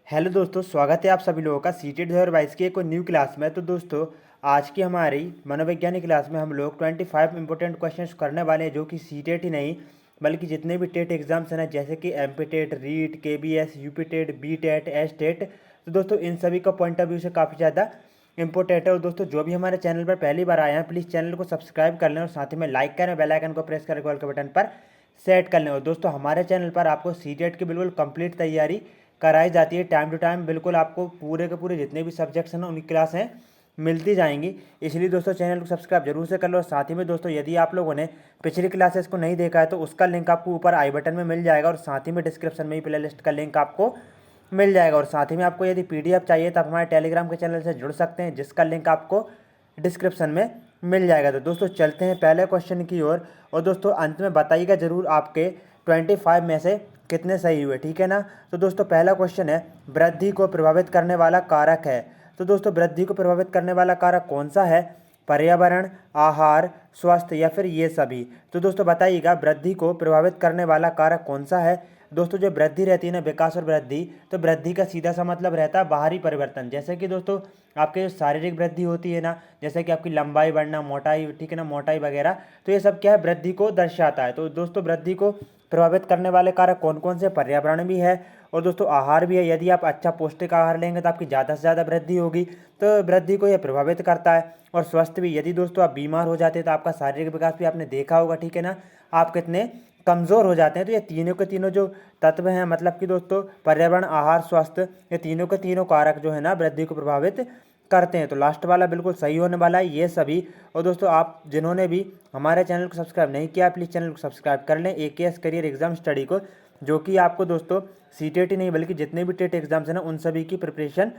Hello दोस्तों, स्वागत है आप सभी लोगों का सीटेट 2022 की एक और न्यू क्लास में। तो दोस्तों, आज की हमारी मनोवैज्ञानिक क्लास में हम लोग 25 इंपॉर्टेंट क्वेश्चंस करने वाले हैं, जो कि सीटेट ही नहीं बल्कि जितने भी टेट एग्जाम्स हैं ना, जैसे कि MP TET, REET, KVS, UP TET, B TET, S TET. तो दोस्तों, इन सभी का पॉइंट ऑफ व्यू से काफ़ी ज़्यादा इंपॉर्टेंट है। और दोस्तों, जो भी हमारे चैनल पर पहली बार आए हैं, प्लीज़ चैनल को सब्सक्राइब कर लें और साथ ही में लाइक करें, बेल आइकन को प्रेस करके ऑल के बटन पर सेट कर लें। और दोस्तों, हमारे चैनल पर आपको सीटेट की बिल्कुल कंप्लीट तैयारी कराई जाती है टाइम टू टाइम। बिल्कुल आपको पूरे के पूरे जितने भी सब्जेक्ट्स हैं ना, उनकी क्लासें मिलती जाएंगी। इसलिए दोस्तों, चैनल को सब्सक्राइब जरूर से कर लो। साथ ही में दोस्तों, यदि आप लोगों ने पिछली क्लासेस को नहीं देखा है तो उसका लिंक आपको ऊपर आई बटन में मिल जाएगा, और साथ ही में डिस्क्रिप्शन में ही प्ले लिस्ट का लिंक आपको मिल जाएगा। और साथ ही में आपको यदि पीडीएफ चाहिए तो आप हमारे टेलीग्राम के चैनल से जुड़ सकते हैं, जिसका लिंक आपको डिस्क्रिप्शन में मिल जाएगा। तो दोस्तों, चलते हैं पहले क्वेश्चन की ओर। और दोस्तों, अंत में बताइएगा जरूर आपके 25 में से कितने सही हुए, ठीक है ना। तो दोस्तों, पहला क्वेश्चन है, वृद्धि को प्रभावित करने वाला कारक है। तो दोस्तों, वृद्धि को प्रभावित करने वाला कारक कौन सा है? पर्यावरण, आहार, स्वास्थ्य या फिर ये सभी? तो दोस्तों बताइएगा, वृद्धि को प्रभावित करने वाला कारक कौन सा है। दोस्तों, जो वृद्धि रहती है ना, विकास और वृद्धि, तो वृद्धि का सीधा सा मतलब रहता है बाहरी परिवर्तन। जैसे कि दोस्तों, आपके जो शारीरिक वृद्धि होती है ना, जैसे कि आपकी लंबाई बढ़ना, मोटाई, ठीक है ना, मोटाई वगैरह, तो ये सब क्या है, वृद्धि को दर्शाता है। तो दोस्तों, वृद्धि को प्रभावित करने वाले कारक कौन कौन से? पर्यावरण भी है और दोस्तों आहार भी है। यदि आप अच्छा पौष्टिक आहार लेंगे तो आपकी ज़्यादा से ज़्यादा वृद्धि होगी, तो वृद्धि को यह प्रभावित करता है। और स्वास्थ्य भी, यदि दोस्तों आप बीमार हो जाते हैं तो आपका शारीरिक विकास भी आपने देखा होगा, ठीक है ना, आप कितने कमज़ोर हो जाते हैं। तो ये तीनों के तीनों जो तत्व हैं, मतलब कि दोस्तों पर्यावरण, आहार, स्वास्थ्य, ये तीनों के तीनों कारक जो है ना, वृद्धि को प्रभावित करते हैं। तो लास्ट वाला बिल्कुल सही होने वाला है, ये सभी। और दोस्तों, आप जिन्होंने भी हमारे चैनल को सब्सक्राइब नहीं किया, प्लीज़ चैनल को सब्सक्राइब कर लें, एकेएस करियर एग्जाम स्टडी को, जो कि आपको दोस्तों सीटेट ही नहीं बल्कि जितने भी टेट एग्जाम्स हैं ना, उन सभी की प्रिपरेशन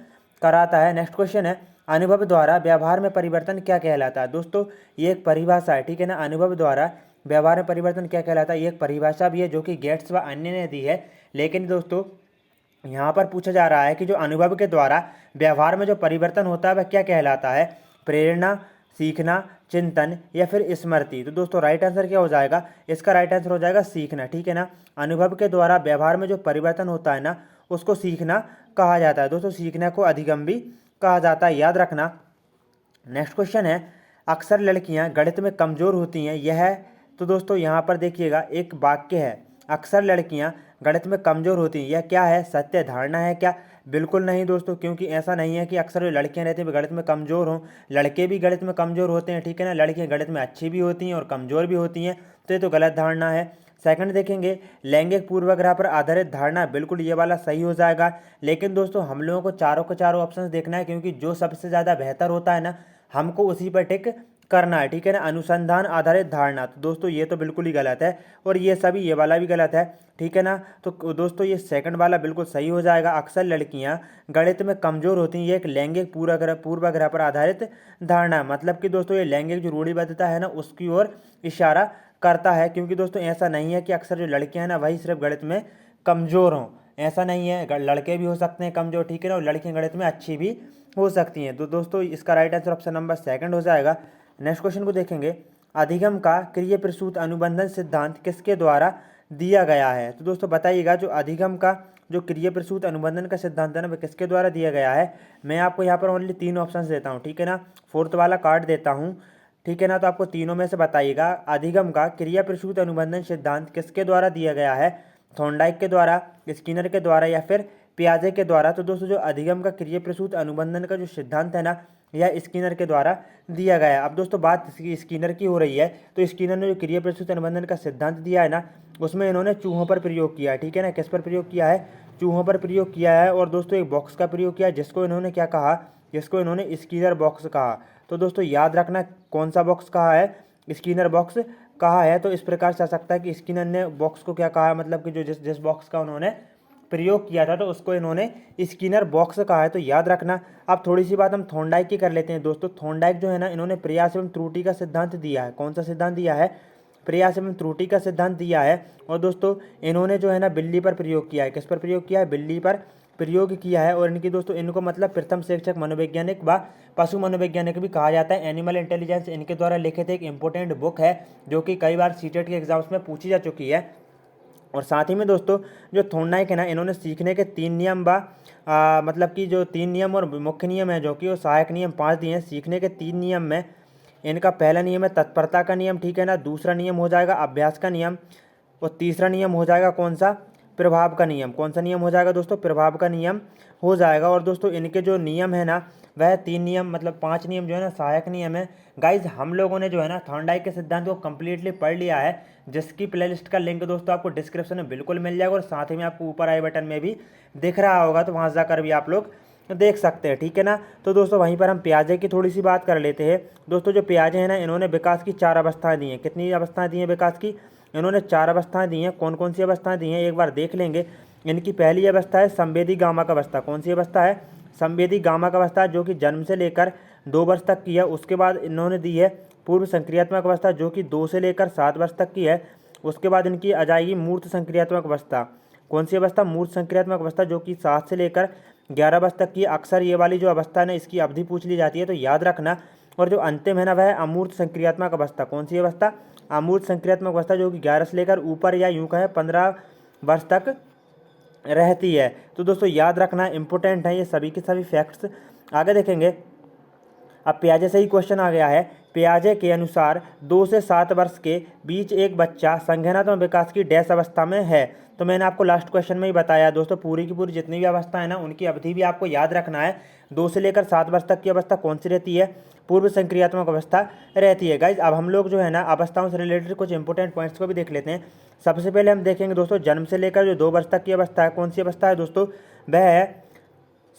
कराता है। नेक्स्ट क्वेश्चन है, अनुभव द्वारा व्यवहार में परिवर्तन क्या कहलाता है। दोस्तों, ये एक परिभाषा है, ठीक है ना। अनुभव द्वारा व्यवहार में परिवर्तन क्या कहलाता है, ये एक परिभाषा भी है जो कि गेट्स व अन्य ने दी है। लेकिन दोस्तों, यहाँ पर पूछा जा रहा है कि जो अनुभव के द्वारा व्यवहार में जो परिवर्तन होता है वह क्या कहलाता है? प्रेरणा, सीखना, चिंतन या फिर स्मृति? तो दोस्तों, राइट आंसर क्या हो जाएगा? इसका राइट आंसर हो जाएगा सीखना, ठीक है ना। अनुभव के द्वारा व्यवहार में जो परिवर्तन होता है ना, उसको सीखना कहा जाता है। दोस्तों, सीखने को अधिगम भी कहा जाता है, याद रखना। नेक्स्ट क्वेश्चन है, अक्सर लड़कियां गणित में कमज़ोर होती हैं, यह है। तो दोस्तों, यहाँ पर देखिएगा, एक वाक्य है, अक्सर लड़कियां गणित में कमज़ोर होती हैं, यह क्या है? सत्य धारणा है क्या? बिल्कुल नहीं दोस्तों, क्योंकि ऐसा नहीं है कि अक्सर जो लड़कियां रहती हैं वे गणित में कमज़ोर हों। लड़के भी गणित में कमज़ोर होते हैं, ठीक है ना। लड़कियां गणित में अच्छी भी होती हैं और कमज़ोर भी होती हैं, तो ये तो गलत धारणा है। सेकंड देखेंगे, लैंगिक पूर्वाग्रह पर आधारित धारणा, बिल्कुल ये वाला सही हो जाएगा। लेकिन दोस्तों, हम लोगों को चारों के चारों ऑप्शन देखना है, क्योंकि जो सबसे ज़्यादा बेहतर होता है ना, हमको उसी पर टिक करना है, ठीक है ना। अनुसंधान आधारित धारणा, तो दोस्तों ये तो बिल्कुल ही गलत है, और ये सभी, ये वाला भी गलत है, ठीक है ना। तो दोस्तों, ये सेकंड वाला बिल्कुल सही हो जाएगा। अक्सर लड़कियां गणित में कमज़ोर होती हैं, ये एक लैंगिक पूर्वाग्रह पर आधारित धारणा है। मतलब कि दोस्तों, ये लैंगिक जो रूढ़िबद्धता है ना, उसकी ओर इशारा करता है। क्योंकि दोस्तों, ऐसा नहीं है कि अक्सर जो लड़कियां हैं ना, वही सिर्फ गणित में कमज़ोर हों, ऐसा नहीं है। लड़के भी हो सकते हैं कमज़ोर, ठीक है ना, और लड़कियां गणित में अच्छी भी हो सकती हैं। तो दोस्तों, इसका right answer option number second हो जाएगा। नेक्स्ट क्वेश्चन को देखेंगे, अधिगम का क्रिया प्रसूत अनुबंधन सिद्धांत किसके द्वारा दिया गया है। तो दोस्तों बताइएगा, जो अधिगम का जो क्रिया प्रसूत अनुबंधन का सिद्धांत है ना, वह किसके द्वारा दिया गया है। मैं आपको यहाँ पर ओनली तीन ऑप्शन देता हूँ, ठीक है ना, फोर्थ वाला कार्ड देता हूँ, ठीक है ना। तो आपको तीनों में से बताइएगा, अधिगम का क्रिया प्रसूत अनुबंधन सिद्धांत किसके द्वारा दिया गया है। थॉर्नडाइक के द्वारा, स्किनर के द्वारा या फिर पियाजे के द्वारा। तो दोस्तों, जो अधिगम का क्रिया प्रसूत अनुबंधन का जो सिद्धांत है ना, यह स्किनर के द्वारा दिया गया है। अब दोस्तों, बात स्किनर की हो रही है, तो स्किनर ने जो क्रिया प्रसूत अनुबंधन का सिद्धांत दिया है ना, उसमें इन्होंने चूहों पर प्रयोग किया है, ठीक है ना। किस पर प्रयोग किया है? चूहों पर प्रयोग किया है। और दोस्तों, एक बॉक्स का प्रयोग किया है, जिसको इन्होंने क्या कहा? जिसको इन्होंने स्किनर बॉक्स कहा। तो दोस्तों, याद रखना, कौन सा बॉक्स कहा है? स्किनर बॉक्स कहा है। तो इस प्रकार से आ सकता है कि स्किनर ने बॉक्स को क्या कहा, मतलब कि जो जिस जिस बॉक्स का उन्होंने प्रयोग किया था, तो उसको इन्होंने स्किनर बॉक्स कहा है। तो याद रखना। अब थोड़ी सी बात हम थॉर्नडाइक की कर लेते हैं। दोस्तों, थॉर्नडाइक जो है ना, इन्होंने प्रयास एवं त्रुटि का सिद्धांत दिया है। कौन सा सिद्धांत दिया है? प्रयास एवं त्रुटि का सिद्धांत दिया है। और दोस्तों, इन्होंने जो है ना, बिल्ली पर प्रयोग किया है। किस पर प्रयोग किया है? बिल्ली पर प्रयोग किया है। और इनकी दोस्तों, इनको मतलब प्रथम शिक्षक मनोवैज्ञानिक व पशु मनोवैज्ञानिक भी कहा जाता है। एनिमल इंटेलिजेंस इनके द्वारा लिखित एक इंपॉर्टेंट बुक है, जो कि कई बार सीटेट के एग्जाम्स में पूछी जा चुकी है। और साथ ही में दोस्तों जो थॉर्नडाइक है ना, इन्होंने सीखने के 3 नियम मतलब कि जो 3 नियम और मुख्य नियम है, जो कि वो सहायक नियम 5 दिए हैं। सीखने के 3 नियम में इनका पहला नियम है तत्परता का नियम, ठीक है ना। दूसरा नियम हो जाएगा अभ्यास का नियम, और तीसरा नियम हो जाएगा कौन सा, प्रभाव का नियम। कौन सा नियम हो जाएगा दोस्तों, प्रभाव का नियम हो जाएगा। और दोस्तों इनके जो नियम है ना, वह 3 नियम मतलब 5 नियम जो है ना सहायक नियम है। गाइज हम लोगों ने जो है ना थॉर्नडाइक के सिद्धांत को कम्प्लीटली पढ़ लिया है, जिसकी प्लेलिस्ट का लिंक दोस्तों आपको डिस्क्रिप्शन में बिल्कुल मिल जाएगा, और साथ ही में आपको ऊपर आई बटन में भी दिख रहा होगा, तो वहाँ जाकर भी आप लोग देख सकते हैं, ठीक है ना। तो दोस्तों वहीं पर हम प्याजे की थोड़ी सी बात कर लेते हैं। दोस्तों जो प्याजे हैं ना, इन्होंने विकास की 4 अवस्थाएं दी हैं। कितनी अवस्थाएं दी हैं विकास की, इन्होंने 4 अवस्थाएं दी हैं। कौन कौन सी अवस्थाएं दी हैं एक बार देख लेंगे। इनकी पहली अवस्था है संवेदी गामक अवस्था। कौन सी अवस्था है, संवेदी गामक अवस्था, जो कि जन्म से लेकर 2 वर्ष तक की है। उसके बाद इन्होंने दी है पूर्व संक्रियात्मक अवस्था, जो कि 2 से लेकर 7 वर्ष तक की है। उसके बाद इनकी आ जाएगी मूर्त संक्रियात्मक अवस्था। कौन सी अवस्था, मूर्त संक्रियात्मक अवस्था, जो कि 7 से लेकर 11 वर्ष तक की। अक्सर ये वाली जो अवस्था है ना, इसकी अवधि पूछ ली जाती है, तो याद रखना। और जो अंतिम है ना, वह है अमूर्त संक्रियात्मक अवस्था। कौन सी अवस्था, अमूर्त संक्रियात्मक अवस्था, जो कि 11 से लेकर ऊपर या यूं कहें 15 वर्ष तक रहती है। तो दोस्तों याद रखना, इंपॉर्टेंट है ये सभी के सभी फैक्ट्स। आगे देखेंगे। अब प्याजे से ही क्वेश्चन आ गया है। प्याजे के अनुसार 2 से 7 वर्ष के बीच एक बच्चा संज्ञानात्मक विकास की डैश अवस्था में है। तो मैंने आपको लास्ट क्वेश्चन में ही बताया दोस्तों, पूरी की पूरी जितनी भी अवस्था है ना, उनकी अवधि भी आपको याद रखना है। 2 से लेकर 7 वर्ष तक की अवस्था कौन सी रहती है, पूर्व संक्रियात्मक अवस्था रहती है। गाइज अब हम लोग जो है ना अवस्थाओं से रिलेटेड कुछ इंपॉर्टेंट पॉइंट्स को भी देख लेते हैं। सबसे पहले हम देखेंगे दोस्तों, जन्म से लेकर जो 2 वर्ष तक की अवस्था है, कौन सी अवस्था है दोस्तों, वह है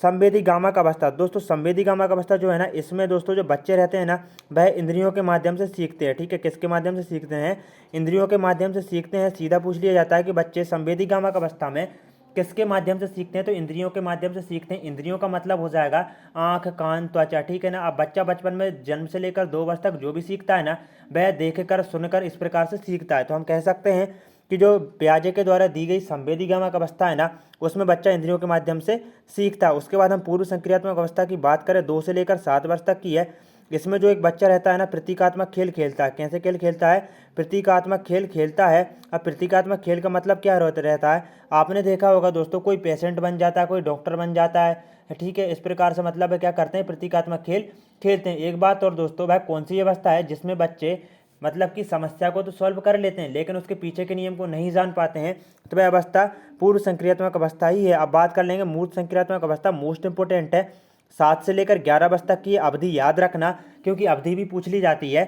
संवेदी गामक अवस्था। दोस्तों संवेदी गामक अवस्था जो है ना, इसमें दोस्तों जो बच्चे रहते हैं ना, वह इंद्रियों के माध्यम से सीखते हैं, ठीक है। किसके माध्यम से सीखते हैं, इंद्रियों के माध्यम से सीखते हैं। सीधा पूछ लिया जाता है कि बच्चे संवेदी गामक अवस्था में किसके माध्यम से सीखते हैं, तो इंद्रियों के माध्यम से सीखते हैं। इंद्रियों का मतलब हो जाएगा आँख, कान, त्वचा, ठीक है ना। अब बच्चा बचपन में जन्म से लेकर 2 वर्ष तक जो भी सीखता है ना, वह देख कर सुनकर इस प्रकार से सीखता है। तो हम कह सकते हैं कि जो प्याजे के द्वारा दी गई संवेदी गामक अवस्था है ना, उसमें बच्चा इंद्रियों के माध्यम से सीखता है। उसके बाद हम पूर्व संक्रियात्मक अवस्था की बात करें, 2 से लेकर 7 वर्ष तक की है। इसमें जो एक बच्चा रहता है ना, प्रतीकात्मक खेल खेलता है। कैसे खेल खेलता है, प्रतीकात्मक खेल खेलता है। अब प्रतीकात्मक खेल का मतलब क्या रहता है, आपने देखा होगा दोस्तों, कोई पेशेंट बन जाता है, कोई डॉक्टर बन जाता है, ठीक है। इस प्रकार से मतलब है क्या करते हैं, प्रतीकात्मक खेल खेलते हैं। एक बात और दोस्तों, वह कौन सी अवस्था है जिसमें बच्चे मतलब कि समस्या को तो सॉल्व कर लेते हैं, लेकिन उसके पीछे के नियम को नहीं जान पाते हैं, तो वह अवस्था पूर्व संक्रियात्मक अवस्था ही है। अब बात कर लेंगे मूर्त संक्रियात्मक अवस्था, मोस्ट इंपोर्टेंट है। 7 से लेकर 11 वर्ष तक की अवधि याद रखना, क्योंकि अवधि भी पूछ ली जाती है।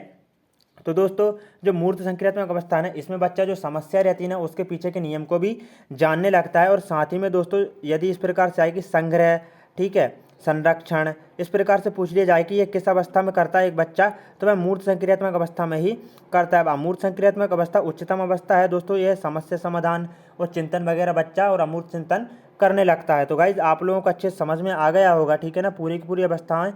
तो दोस्तों जो मूर्त संक्रियात्मक अवस्था है, इसमें बच्चा जो समस्या रहती है ना, उसके पीछे के नियम को भी जानने लगता है। और साथ ही में दोस्तों यदि इस प्रकार से आए कि संग्रह, ठीक है, संरक्षण, इस प्रकार से पूछ लिया जाए कि ये किस अवस्था में करता है एक बच्चा, तो वह मूर्त संक्रियात्मक अवस्था में ही करता है। अमूर्त संक्रियात्मक अवस्था उच्चतम अवस्था है दोस्तों, यह समस्या समाधान और चिंतन वगैरह बच्चा और अमूर्त चिंतन करने लगता है। तो गाइज आप लोगों को अच्छे समझ में आ गया होगा, ठीक है ना, पूरी की पूरी अवस्थाएं।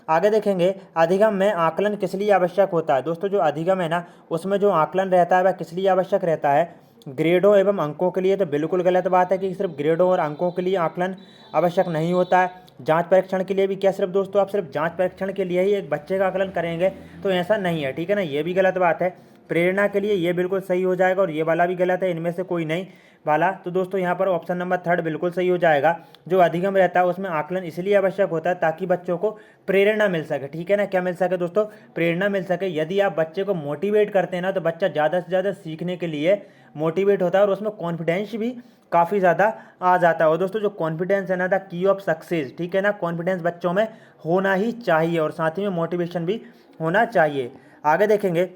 आगे देखेंगे, अधिगम में आकलन किस लिए आवश्यक होता है। दोस्तों जो अधिगम है ना, उसमें जो आकलन रहता है वह किस लिए आवश्यक रहता है, ग्रेडों एवं अंकों के लिए। तो बिल्कुल गलत बात है कि सिर्फ ग्रेडों और अंकों के लिए आकलन आवश्यक नहीं होता है। जांच परीक्षण के लिए भी क्या सिर्फ दोस्तों आप सिर्फ जांच परीक्षण के लिए ही एक बच्चे का आकलन करेंगे, तो ऐसा नहीं है, ठीक है ना, ये भी गलत बात है। प्रेरणा के लिए ये बिल्कुल सही हो जाएगा, और ये वाला भी गलत है, इनमें से कोई नहीं वाला। तो दोस्तों यहाँ पर ऑप्शन नंबर 3 बिल्कुल सही हो जाएगा। जो अधिगम रहता है उसमें आकलन इसलिए आवश्यक होता है ताकि बच्चों को प्रेरणा मिल सके, ठीक है ना। क्या मिल सके दोस्तों, प्रेरणा मिल सके। यदि आप बच्चे को मोटिवेट करते हैं ना, तो बच्चा ज़्यादा से ज़्यादा सीखने के लिए मोटिवेट होता है, और उसमें कॉन्फिडेंस भी काफ़ी ज़्यादा आ जाता है। और दोस्तों जो कॉन्फिडेंस है ना, द की ऑफ सक्सेस, ठीक है ना, कॉन्फिडेंस बच्चों में होना ही चाहिए, और साथ ही में मोटिवेशन भी होना चाहिए। आगे देखेंगे,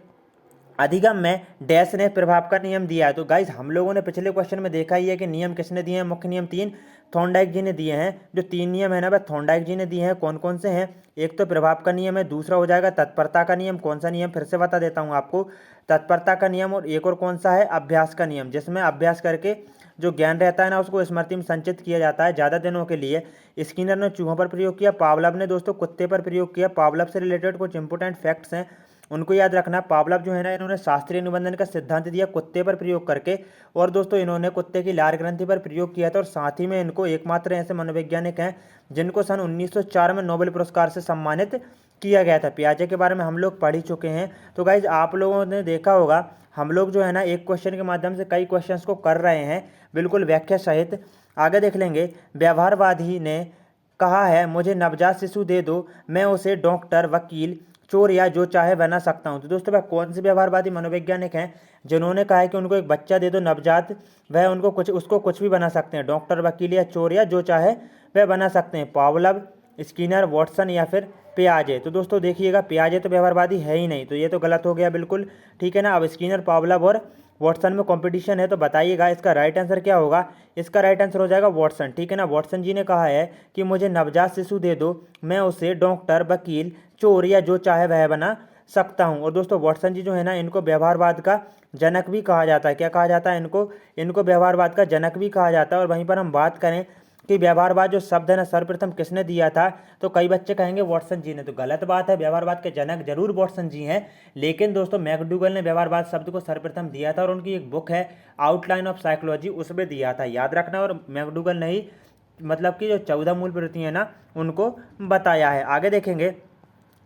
अधिगम में डैश ने प्रभाव का नियम दिया है। तो गाइज हम लोगों ने पिछले क्वेश्चन में देखा ही है कि नियम किसने दिए हैं, मुख्य नियम 3 थॉर्नडाइक जी ने दिए हैं। जो 3 नियम है ना, वह थॉर्नडाइक जी ने दिए हैं। कौन कौन से हैं, एक तो प्रभाव का नियम है, दूसरा हो जाएगा तत्परता का नियम। कौन सा नियम, फिर से बता देता हूँ आपको, तत्परता का नियम। और एक और कौन सा है, अभ्यास का नियम, जिसमें अभ्यास करके जो ज्ञान रहता है ना, उसको स्मृति में संचित किया जाता है ज़्यादा दिनों के लिए। स्किनर ने चूहों पर प्रयोग किया, पावलव ने दोस्तों कुत्ते पर प्रयोग किया। पावलव से रिलेटेड कुछ इंपॉर्टेंट फैक्ट्स हैं, उनको याद रखना। पावलव जो है ना, इन्होंने शास्त्रीय निबंधन का सिद्धांत दिया कुत्ते पर प्रयोग करके, और दोस्तों इन्होंने कुत्ते की लार ग्रंथि पर प्रयोग किया था। और साथ ही में इनको एकमात्र ऐसे मनोवैज्ञानिक हैं जिनको सन 1904 में नोबेल पुरस्कार से सम्मानित किया गया था। पियाजे के बारे में हम लोग पढ़ ही चुके हैं। तो गाइज आप लोगों ने देखा होगा हम लोग जो है ना एक क्वेश्चन के माध्यम से कई क्वेश्चंस को कर रहे हैं बिल्कुल व्याख्या सहित। आगे देख लेंगे। व्यवहारवादी ने कहा है मुझे नवजात शिशु दे दो, मैं उसे डॉक्टर, वकील, चोर या जो चाहे बना सकता हूँ। तो दोस्तों वह कौन से व्यवहारवादी मनोवैज्ञानिक हैं जिन्होंने कहा है कि उनको एक बच्चा दे दो नवजात, वह उसको कुछ भी बना सकते हैं, डॉक्टर, वकील या चोर या जो चाहे वह बना सकते हैं? पावलव, स्किनर, वॉटसन या फिर पियाजे। तो दोस्तों देखिएगा पियाजे तो व्यवहारवादी है ही नहीं, तो ये तो गलत हो गया बिल्कुल। ठीक है ना। अब स्किनर, पावलव और वॉटसन में कंपटीशन है, तो बताइएगा इसका राइट आंसर क्या होगा। इसका राइट आंसर हो जाएगा वॉटसन। ठीक है ना। वॉटसन जी ने कहा है कि मुझे नवजात शिशु दे दो, मैं उसे डॉक्टर, वकील, चोर या जो चाहे वह बना सकता हूँ। और दोस्तों वॉटसन जी जो है ना इनको व्यवहारवाद का जनक भी कहा जाता है। क्या कहा जाता है इनको व्यवहारवाद का जनक भी कहा जाता है। और वहीं पर हम बात करें कि व्यवहारवाद जो शब्द है ना सर्वप्रथम किसने दिया था, तो कई बच्चे कहेंगे वॉटसन जी ने। तो गलत बात है, व्यवहारवाद के जनक जरूर वॉटसन जी हैं, लेकिन दोस्तों मैकडूगल ने व्यवहारवाद शब्द को सर्वप्रथम दिया था और उनकी एक बुक है आउटलाइन ऑफ साइकोलॉजी, उसमें दिया था, याद रखना। और मैकडूगल ने ही मतलब कि जो 14 मूल प्रवृत्ति है ना उनको बताया है। आगे देखेंगे।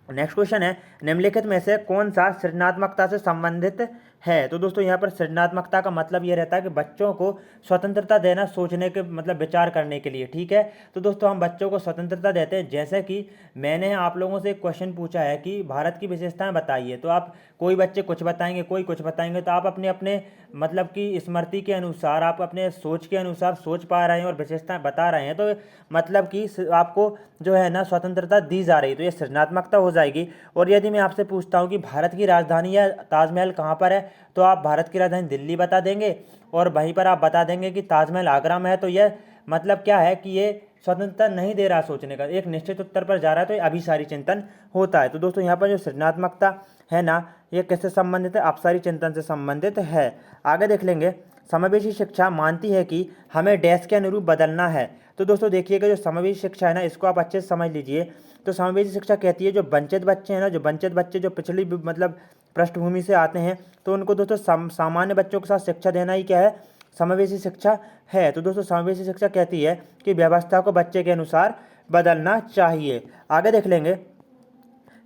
नेक्स्ट क्वेश्चन है निम्नलिखित में से कौन सा सृजनात्मकता से संबंधित है। तो दोस्तों यहाँ पर सृजनात्मकता का मतलब ये रहता है कि बच्चों को स्वतंत्रता देना सोचने के मतलब विचार करने के लिए। ठीक है। तो दोस्तों हम बच्चों को स्वतंत्रता देते हैं। जैसे कि मैंने आप लोगों से एक क्वेश्चन पूछा है कि भारत की विशेषताएं बताइए, तो आप कोई बच्चे कुछ बताएंगे, कोई कुछ बताएंगे, तो आप अपने अपने मतलब कि स्मृति के अनुसार, आप अपने सोच के अनुसार सोच पा रहे हैं और विशेषताएं बता रहे हैं, तो मतलब कि आपको जो है ना स्वतंत्रता दी जा रही है, तो ये सृजनात्मकता हो जाएगी। और यदि मैं आपसे पूछता हूँ कि भारत की राजधानी या ताजमहल कहाँ पर है, तो आप भारत की राजधानी दिल्ली बता देंगे और वहीं पर आप बता देंगे कि ताजमहल आगरा में है, तो यह मतलब क्या है कि ये स्वतंत्रता नहीं दे रहा सोचने का, एक निश्चित उत्तर पर जा रहा है, तो ये अभिसारी चिंतन होता है। तो दोस्तों यहाँ पर जो सृजनात्मकता है ना ये किससे संबंधित है, अपसारी चिंतन से संबंधित है। आगे देख लेंगे। समावेशी शिक्षा मानती है कि हमें डैश के अनुरूप बदलना है। तो दोस्तों देखिएगा जो समावेशी शिक्षा है ना इसको आप अच्छे से समझ लीजिए। तो समावेशी शिक्षा कहती है जो वंचित बच्चे हैं ना, जो वंचित बच्चे जो पिछड़ी मतलब पृष्ठभूमि से आते हैं, तो उनको दोस्तों सामान्य बच्चों के साथ शिक्षा देना ही क्या है, समावेशी शिक्षा है। तो दोस्तों समावेशी शिक्षा कहती है कि व्यवस्था को बच्चे के अनुसार बदलना चाहिए। आगे देख लेंगे।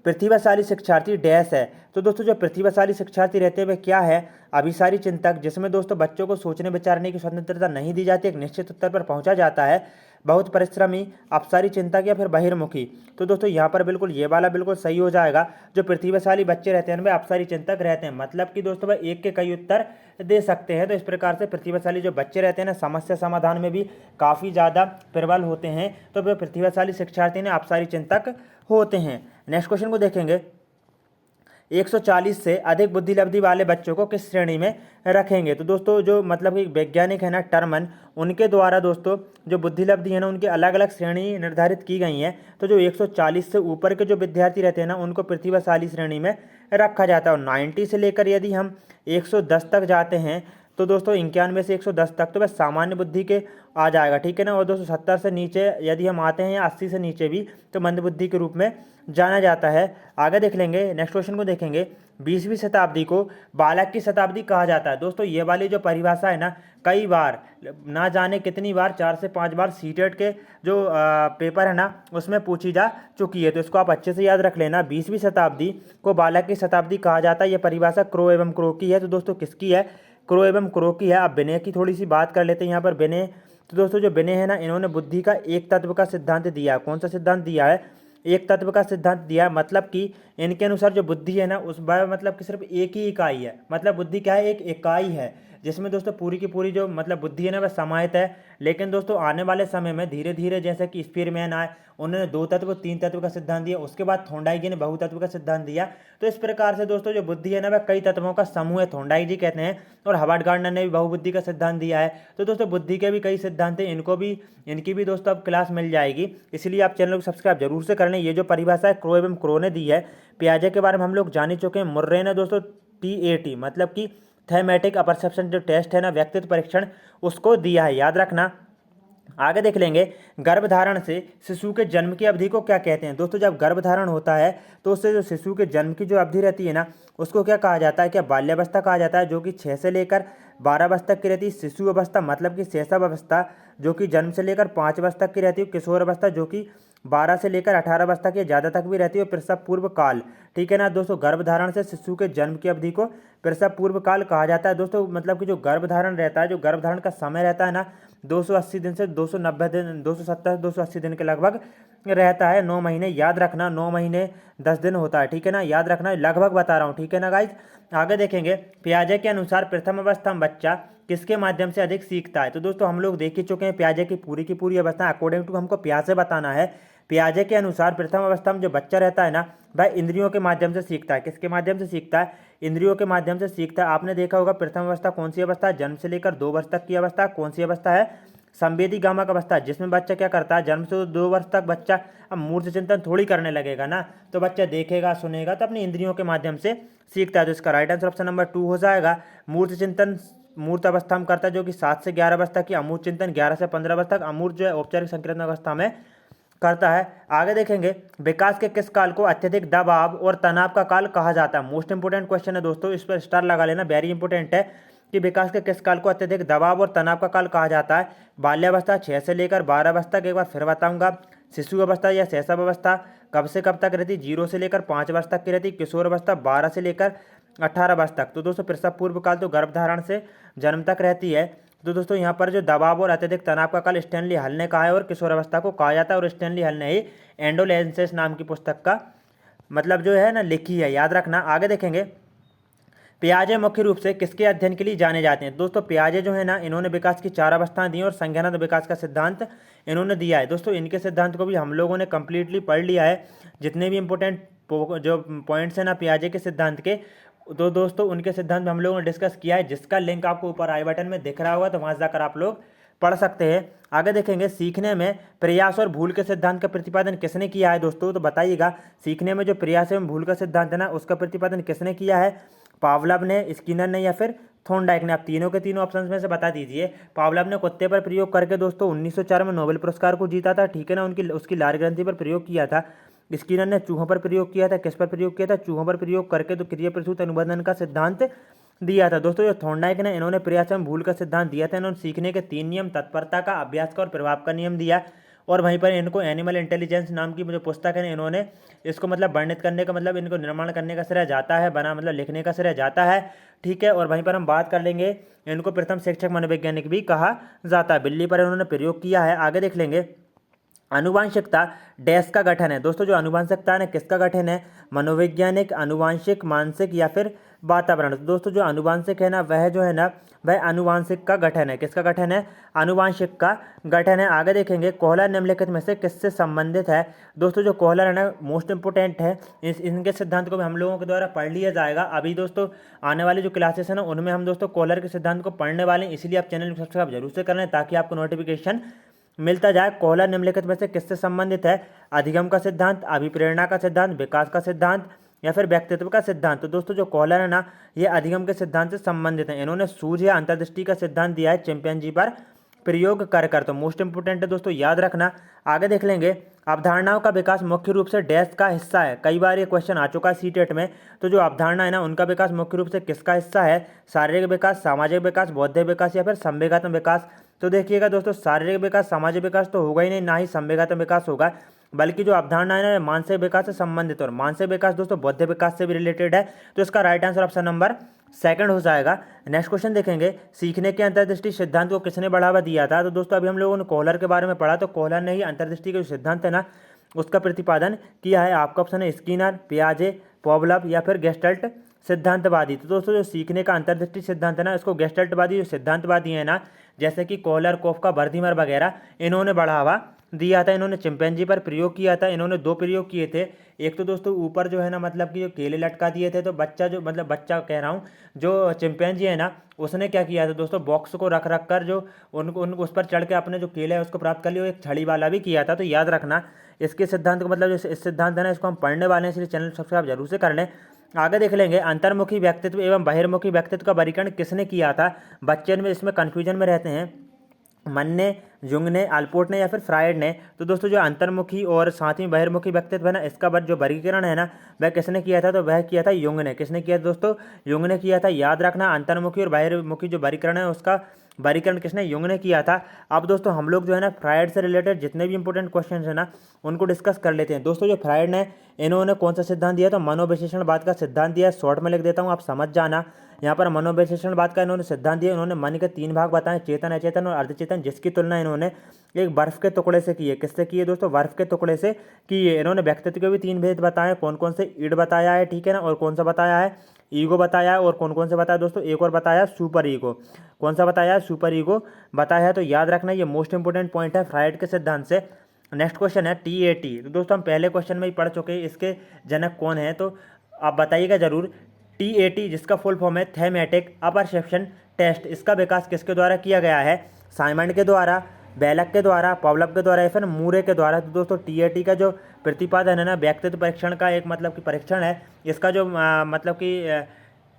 प्रतिभाशाली शिक्षार्थी डैश है। तो दोस्तों जो प्रतिभाशाली शिक्षार्थी रहते हैं वे क्या है, अभिसारी चिंतक, जिसमें दोस्तों बच्चों को सोचने विचारने की स्वतंत्रता नहीं दी जाती, एक निश्चित उत्तर पर पहुंचा जाता है। बहुत परिश्रमी, अपसारी चिंतक या फिर बहिर्मुखी। तो दोस्तों यहाँ पर बिल्कुल ये वाला बिल्कुल सही हो जाएगा। जो प्रतिभाशाली बच्चे रहते हैं वे अपसारी चिंतक रहते हैं, मतलब कि दोस्तों वह एक के कई उत्तर दे सकते हैं। तो इस प्रकार से प्रतिभाशाली जो बच्चे रहते हैं ना समस्या समाधान में भी काफ़ी ज़्यादा प्रबल होते हैं, तो वे प्रतिभाशाली शिक्षार्थी ने अपसारी चिंतक होते हैं। नेक्स्ट क्वेश्चन को देखेंगे। 140 से अधिक बुद्धिलब्धि वाले बच्चों को किस श्रेणी में रखेंगे। तो दोस्तों जो मतलब कि वैज्ञानिक है ना टर्मन, उनके द्वारा दोस्तों जो बुद्धिलब्धि है ना उनकी अलग अलग श्रेणी निर्धारित की गई हैं। तो जो 140 से ऊपर के जो विद्यार्थी रहते हैं ना उनको प्रतिभाशाली श्रेणी में रखा जाता है। और 90 से लेकर यदि हम 110 तक जाते हैं, तो दोस्तों 91 से 110 तक तो वह सामान्य बुद्धि के आ जाएगा। ठीक है ना। और दोस्तों 70 से नीचे यदि हम आते हैं या 80 से नीचे भी, तो मंदबुद्धि के रूप में जाना जाता है। आगे देख लेंगे। नेक्स्ट क्वेश्चन को देखेंगे। 20वीं शताब्दी को बालक की शताब्दी कहा जाता है। दोस्तों ये वाली जो परिभाषा है ना कई बार, ना जाने कितनी बार, 4 से 5 बार सीटेट के जो पेपर है ना उसमें पूछी जा चुकी है, तो इसको आप अच्छे से याद रख लेना। 20वीं शताब्दी को बालक की शताब्दी कहा जाता है। यह परिभाषा क्रो एवं क्रो की है। तो दोस्तों किसकी है, क्रो एवं क्रो की है। अब बिने की थोड़ी सी बात कर लेते हैं यहाँ पर। बिने, तो दोस्तों जो बिने है ना इन्होंने बुद्धि का एक तत्व का सिद्धांत दिया है। कौन सा सिद्धांत दिया है, एक तत्व का सिद्धांत दिया है। मतलब कि इनके अनुसार जो बुद्धि है ना उस बार मतलब कि सिर्फ एक ही इकाई है, मतलब बुद्धि क्या है, एक इकाई है जिसमें दोस्तों पूरी की पूरी जो मतलब बुद्धि है ना वह समाहित है। लेकिन दोस्तों आने वाले समय में धीरे धीरे जैसे कि स्पीयरमैन आए, उन्होंने 2 तत्व 3 तत्व का सिद्धांत दिया, उसके बाद थोंडाई जी ने बहुतत्व का सिद्धांत दिया। तो इस प्रकार से दोस्तों जो बुद्धि है ना वह कई तत्वों का समूह है, थोंडाई जी कहते हैं। और हॉवर्ड गार्डनर ने भी बहुबुद्धि का सिद्धांत दिया है। तो दोस्तों बुद्धि के भी कई सिद्धांत हैं, इनकी भी दोस्तों अब क्लास मिल जाएगी, इसलिए आप चैनल को सब्सक्राइब जरूर से कर लें। ये जो परिभाषा है क्रो एवं क्रो ने दी है। पियाजे के बारे में हम लोग जान ही चुके हैं। मुर्रे ने दोस्तों TAT मतलब कि थैमेटिक अपरसेप्शन जो टेस्ट है ना, व्यक्तित्व परीक्षण, उसको दिया है, याद रखना। आगे देख लेंगे। गर्भधारण से शिशु के जन्म की अवधि को क्या कहते हैं। दोस्तों जब गर्भधारण होता है तो उससे जो शिशु के जन्म की जो अवधि रहती है ना उसको क्या कहा जाता है, क्या बाल्यावस्था कहा जाता है, जो कि 6 से लेकर 12 वर्ष तक की रहती है। शिशु अवस्था मतलब कि शैशव अवस्था जो कि जन्म से लेकर 5 वर्ष तक की रहती है। किशोर अवस्था जो कि 12 से लेकर 18 वर्ष तक या ज़्यादा तक भी रहती है। प्रसव पूर्व काल, ठीक है ना दोस्तों, गर्भधारण से शिशु के जन्म की अवधि को प्रसव पूर्व काल कहा जाता है दोस्तों। मतलब कि जो गर्भधारण रहता है, जो गर्भधारण का समय रहता है ना, 280 दिन से 290 दिन, 270 से 280 दिन के लगभग रहता है। 9 महीने, याद रखना 9 महीने 10 दिन होता है, ठीक है ना, याद रखना, लगभग बता रहा हूँ, ठीक है ना गाइज। आगे देखेंगे, पियाजे के अनुसार प्रथम अवस्था में बच्चा किसके माध्यम से अधिक सीखता है। तो दोस्तों हम लोग देख ही चुके हैं पियाजे की पूरी अवस्था अकॉर्डिंग टू हमको पियाजे बताना है। पियाजे के अनुसार प्रथम अवस्था में जो बच्चा रहता है ना, वह इंद्रियों के माध्यम से सीखता है। किसके माध्यम से सीखता है? इंद्रियों के माध्यम से सीखता है। आपने देखा होगा प्रथम अवस्था कौन सी अवस्था है? जन्म से लेकर 2 वर्ष तक की अवस्था कौन सी अवस्था है? संवेदी गामक अवस्था, जिसमें बच्चा क्या करता है, जन्म से 2 वर्ष तक बच्चा अब मूर्त चिंतन थोड़ी करने लगेगा ना, तो बच्चा देखेगा सुनेगा तो अपनी इंद्रियों के माध्यम से सीखता है। तो इसका राइट आंसर ऑप्शन नंबर 2 हो जाएगा। मूर्त चिंतन मूर्त अवस्था में करता है, जो कि 7 से 11 वर्ष तक की। अमूर्त चिंतन 11 से 15 वर्ष तक। अमूर्त जो है औपचारिक संकीर्तन अवस्था में करता है। आगे देखेंगे, विकास के किस काल को अत्यधिक दबाव और तनाव का काल कहा जाता है? मोस्ट इंपोर्टेंट क्वेश्चन है दोस्तों, इस पर स्टार लगा लेना, वेरी इंपोर्टेंट है कि विकास के किस काल को अत्यधिक दबाव और तनाव का काल कहा जाता है? बाल्यावस्था 6 से लेकर 12 वर्ष तक, एक बार फिर बताऊंगा। शिशु अवस्था या शैशव अवस्था कब से कब तक रहती? 0 से लेकर 5 वर्ष तक की रहती। किशोर अवस्था 12 से लेकर 18 वर्ष तक। तो दोस्तों प्रसव पूर्व काल तो गर्भधारण से जन्म तक रहती है। तो दोस्तों यहाँ पर जो दबाव और अत्यधिक तनाव का काल स्टैनली हल ने कहा है और किशोर अवस्था को कहा जाता है, और स्टैनली हल ने ही एंडोलेंसेस नाम की पुस्तक का मतलब जो है ना लिखी है, याद रखना। आगे देखेंगे, पियाजे मुख्य रूप से किसके अध्ययन के लिए जाने जाते हैं? दोस्तों पियाजे जो है ना, इन्होंने विकास की 4 अवस्थाएं दी और संज्ञानात्मक विकास का सिद्धांत इन्होंने दिया है। दोस्तों इनके सिद्धांत को भी हम लोगों ने कंप्लीटली पढ़ लिया है। जितने भी इंपॉर्टेंट जो पॉइंट्स हैं ना पियाजे के सिद्धांत के, तो दोस्तों उनके सिद्धांत में हम लोगों ने डिस्कस किया है, जिसका लिंक आपको ऊपर आई बटन में दिख रहा होगा, तो वहां जाकर आप लोग पढ़ सकते हैं। आगे देखेंगे, सीखने में प्रयास और भूल के सिद्धांत का प्रतिपादन किसने किया है दोस्तों? तो बताइएगा, सीखने में जो प्रयास एवं भूल का सिद्धांत है ना, उसका प्रतिपादन किसने किया है? पावलव ने, स्किनर ने, या फिर थॉर्नडाइक ने? आप तीनों के तीनों ऑप्शंस में से बता दीजिए। पावलव ने कुत्ते पर प्रयोग करके दोस्तों 1904 में नोबेल पुरस्कार को जीता था, ठीक है ना, उसकी लार ग्रंथि पर प्रयोग किया था। स्किनर ने चूहों पर प्रयोग किया था। किस पर प्रयोग किया था? चूहों पर प्रयोग करके तो क्रिया प्रसूत अनुबंधन का सिद्धांत दिया था। दोस्तों जो थॉर्नडाइक ने, इन्होंने प्रयास एवं भूल का सिद्धांत दिया था। इन्होंने सीखने के 3 नियम, तत्परता का, अभ्यास का और प्रभाव का नियम दिया। और वहीं पर इनको एनिमल इंटेलिजेंस नाम की जो पुस्तक है, इन्होंने इसको मतलब वर्णित करने का मतलब इनको निर्माण करने का श्रेय जाता है, बना मतलब लिखने का श्रेय जाता है, ठीक है। और वहीं पर हम बात कर लेंगे, इनको प्रथम शिक्षक मनोवैज्ञानिक भी कहा जाता है। बिल्ली पर इन्होंने प्रयोग किया है। आगे देख लेंगे, आनुवांशिकता डैश का गठन है। दोस्तों जो आनुवांशिकता है किसका गठन है? मनोवैज्ञानिक, आनुवांशिक, मानसिक या फिर वातावरण। तो दोस्तों जो आनुवांशिक है ना, वह जो है ना, वह आनुवांशिक का गठन है। किसका गठन है? आनुवांशिक का गठन है। आगे देखेंगे, कोहलर निम्नलिखित में से किससे संबंधित है? दोस्तों जो कोहलर है ना, मोस्ट इंपोर्टेंट है। इनके सिद्धांत को भी हम लोगों के द्वारा पढ़ लिया जाएगा। अभी दोस्तों आने वाली जो क्लासेस है ना, उनमें हम दोस्तों कोहलर के सिद्धांत को पढ़ने वाले हैं, इसलिए आप चैनल को सब्सक्राइब जरूर से कर लें ताकि आपको नोटिफिकेशन मिलता जाए। कोहलर निम्नलिखित में से किससे संबंधित है? अधिगम का सिद्धांत, अभिप्रेरणा का सिद्धांत, विकास का सिद्धांत या फिर व्यक्तित्व का सिद्धांत। तो दोस्तों जो कोहलर है ना, ये अधिगम के सिद्धांत से संबंधित है। इन्होंने सूझ या अंतर्दृष्टि का सिद्धांत दिया है चिंपैंजी पर प्रयोग कर। तो मोस्ट इंपोर्टेंट है दोस्तों, याद रखना। आगे देख लेंगे, अवधारणाओं का विकास मुख्य रूप से डैश का हिस्सा है। कई बार ये क्वेश्चन आ चुका है सीटेट में। तो जो अवधारणा है ना, उनका विकास मुख्य रूप से किसका हिस्सा है? शारीरिक विकास, सामाजिक विकास, बौद्धिक विकास या फिर संवेगात्मक विकास। तो देखिएगा दोस्तों, शारीरिक विकास, सामाजिक विकास तो होगा ही नहीं, ना ही संवेगात्मक विकास होगा, बल्कि जो अवधारणा है ना, मानसिक विकास से संबंधित। और मानसिक विकास दोस्तों बौद्धिक विकास से भी रिलेटेड है। तो इसका राइट आंसर ऑप्शन नंबर 2 हो जाएगा। नेक्स्ट क्वेश्चन देखेंगे, सीखने के अंतर्दृष्टि सिद्धांत को किसने बढ़ावा दिया था? तो दोस्तों अभी हम लोगों ने कोहलर के बारे में पढ़ा, तो कोहलर ने ही अंतर्दृष्टि के जो सिद्धांत है ना, उसका प्रतिपादन किया है। आपका ऑप्शन है स्किनर, पियाजे, पावलोव या फिर गेस्टल्ट सिद्धांतवादी। तो दोस्तों जो सीखने का अंतर्दृष्टि सिद्धांत है ना, इसको गेस्टल्टवादी जो सिद्धांतवादी है ना, जैसे कि कोहलर, कोफका, वर्धीमर वगैरह, इन्होंने बढ़ावा दिया था। इन्होंने चिंपैंजी पर प्रयोग किया था। इन्होंने 2 प्रयोग किए थे। एक तो दोस्तों ऊपर जो है ना, मतलब कि जो केले लटका दिए थे, तो बच्चा जो मतलब बच्चा कह रहा हूँ, जो चिंपैंजी है ना, उसने क्या किया था दोस्तों, बॉक्स को रख कर जो उनको उस पर चढ़ के अपने जो केले है उसको प्राप्त कर लिया। एक छड़ी वाला भी किया था। तो याद रखना इसके सिद्धांत को, मतलब जो इस सिद्धांत है ना, इसको हम पढ़ने वाले हैं, इसलिए चैनल सब्सक्राइब जरूर से कर लें। आगे देख लेंगे, अंतर्मुखी व्यक्तित्व एवं बहिर्मुखी व्यक्तित्व का वर्गीकरण किसने किया था? बच्चे में इसमें कन्फ्यूजन में रहते हैं। मन ने, युंग ने, आलपोर्ट ने या फिर फ्रायड ने। तो दोस्तों जो अंतर्मुखी और साथ ही बहिर्मुखी व्यक्तित्व है ना, इसका जो वर्गीकरण है ना वह किसने किया था, तो वह किया था युंग ने। किसने किया दोस्तों, युंग ने किया था। याद रखना अंतर्मुखी और बहिर्मुखी जो वर्गीकरण है उसका वर्गीकरण किसने, युंग ने किया था। अब दोस्तों हम लोग जो है ना फ्रायड से रिलेटेड जितने भी इंपॉर्टेंट क्वेश्चन है ना उनको डिस्कस कर लेते हैं। दोस्तों जो फ्रायड ने, इन्होंने कौन सा सिद्धांत दिया, तो मनोविश्लेषणवाद का सिद्धांत दिया। शॉर्ट में लिख देता हूँ, आप समझ जाना। यहाँ पर मनोविश्लेषणवाद का इन्होंने सिद्धांत दिया। इन्होंने मन के 3 भाग बताए, चेतन, अचेतन और अर्धचेतन, जिसकी तुलना इन्होंने एक बर्फ के टुकड़े से की है। किससे की है दोस्तों, बर्फ के टुकड़े से की है। इन्होंने व्यक्तित्व के भी 3 भेद बताए, कौन कौन से, ईड बताया है, ठीक है ना, और कौन सा बताया है, ईगो बताया है, और कौन कौन से बताया दोस्तों, एक और बताया सुपर ईगो। कौन सा बताया है, सुपर ईगो बताया है। तो याद रखना ये मोस्ट इंपोर्टेंट पॉइंट है फ्रायड के सिद्धांत से। नेक्स्ट क्वेश्चन है TAT। तो दोस्तों हम पहले क्वेश्चन में ही पढ़ चुके हैं, इसके जनक कौन है, तो आप बताइएगा जरूर। TAT जिसका फुल फॉर्म है थैमेटिक अपरसेप्शन टेस्ट, इसका विकास किसके द्वारा किया गया है, साइमंड के द्वारा, बेलक के द्वारा, पॉवलव के द्वारा या फिर मूरे के द्वारा। तो दोस्तों TAT का जो प्रतिपादन है ना व्यक्तित्व परीक्षण का एक मतलब कि परीक्षण है, इसका जो मतलब कि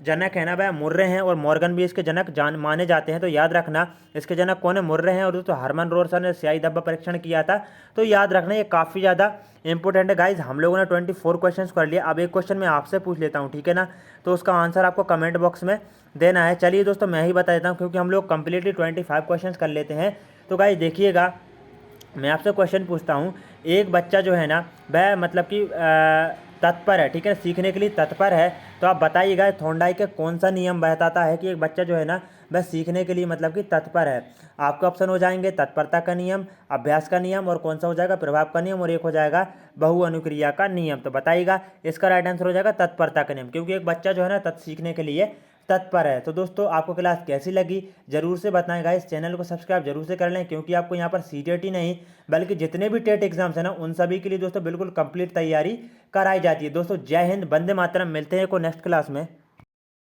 जनक है ना वह मुर्रे हैं, और मॉर्गन भी इसके जनक माने जाते हैं। तो याद रखना इसके जनक कौन है, मुर्रे हैं। और दोस्तों हरमन रोल्सन ने स्याही धब्बा परीक्षण किया था। तो याद रखना ये काफ़ी ज़्यादा इंपॉर्टेंट है गाइज। हम लोगों ने 24 क्वेश्चन कर लिया। अब एक क्वेश्चन मैं आपसे पूछ लेता हूँ, ठीक है ना, तो उसका आंसर आपको कमेंट बॉक्स में देना है। चलिए दोस्तों मैं ही बता देता हूँ, क्योंकि हम लोग कंप्लीटली 25 क्वेश्चन कर लेते हैं। तो गाइज देखिएगा, मैं आपसे क्वेश्चन पूछता हूँ। एक बच्चा जो है ना वह मतलब कि तत्पर है, ठीक है, सीखने के लिए तत्पर है। तो आप बताइएगा थॉर्नडाइक का कौन सा नियम बताता है कि एक बच्चा जो है ना वह सीखने के लिए मतलब कि तत्पर है। आपके ऑप्शन हो जाएंगे तत्परता का नियम, अभ्यास का नियम, और कौन सा हो जाएगा, प्रभाव का नियम, और एक हो जाएगा बहु अनुक्रिया का नियम। तो बताइएगा इसका राइट आंसर हो जाएगा तत्परता का नियम, क्योंकि एक बच्चा जो है ना सीखने के लिए तत्पर है। तो दोस्तों आपको क्लास कैसी लगी जरूर से बताएं। इस चैनल को सब्सक्राइब जरूर से कर लें, क्योंकि आपको यहाँ पर CTET ही नहीं बल्कि जितने भी टेट एग्जाम्स हैं ना उन सभी के लिए दोस्तों बिल्कुल कंप्लीट तैयारी कराई जाती है। दोस्तों जय हिंद, वंदे मातरम। मिलते हैं को नेक्स्ट क्लास में।